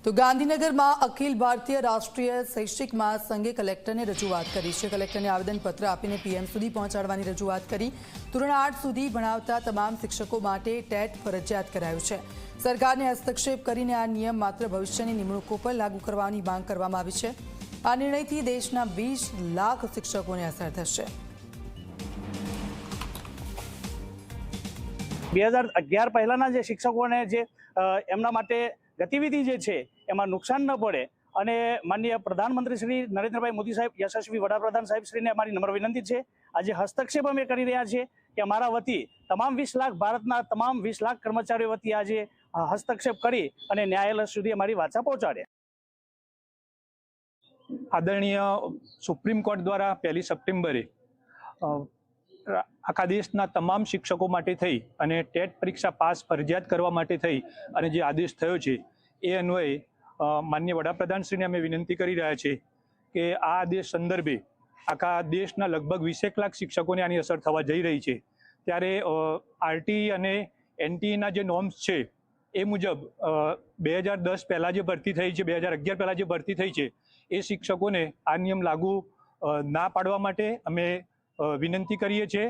તો ગાંધીનગરમાં અખિલ ભારતીય રાષ્ટ્રીય શૈક્ષિક મહાસંઘે કલેક્ટરને રજૂઆત કરી છે। કલેક્ટરને આવેદનપત્ર આપીને પીએમ સુધી પહોંચાડવાની રજૂઆત કરી। ધોરણ 8 સુધી ભણાવતા તમામ શિક્ષકો માટે ટેટ ફરજિયાત કરાયું છે। સરકારને હસ્તક્ષેપ કરીને આ નિયમ માત્ર ભવિષ્યની નિમણૂકો પર લાગુ કરવાની માંગ કરવામાં આવી છે। આ નિર્ણયથી દેશના 20 લાખ શિક્ષકોને અસર થશે। 2011 પહેલાના જે શિક્ષકોને જે એમના માટે ગતિવિધિ જે છે એમાં નુકસાન ન પડે અને માનનીય પ્રધાનમંત્રી શ્રી નરેન્દ્રભાઈ મોદી સાહેબ, યશસ્વી વડાપ્રધાન સાહેબ શ્રીને અમારી નમ્ર વિનંતી છે। આજે હસ્તક્ષેપ અમે કરી રહ્યા છીએ કે અમારા વતી તમામ 20 લાખ ભારતના તમામ 20 લાખ કર્મચારીઓ વતી આજે હસ્તક્ષેપ કરી અને ન્યાયાલય સુધી અમારી વાચા પહોંચાડે। આદરણીય સુપ્રીમ કોર્ટ દ્વારા 1 સપ્ટેમ્બરે આખા દેશના તમામ શિક્ષકો માટે થઈ અને ટેટ પરીક્ષા પાસ ફરજિયાત કરવા માટે થઈ અને જે આદેશ થયો છે એ અન્વયે માનનીય વડાપ્રધાનશ્રીને અમે વિનંતી કરી રહ્યા છીએ કે આ આદેશ સંદર્ભે આખા દેશના લગભગ 20 લાખ શિક્ષકોને આની અસર થવા જઈ રહી છે। ત્યારે આરટી અને એનટીના જે નોર્મ્સ છે એ મુજબ 2010 પહેલાં જે ભરતી થઈ છે, 2011 પહેલાં જે ભરતી થઈ છે એ શિક્ષકોને આ નિયમ લાગુ ના પાડવા માટે અમે વિનંતી કરીએ છીએ।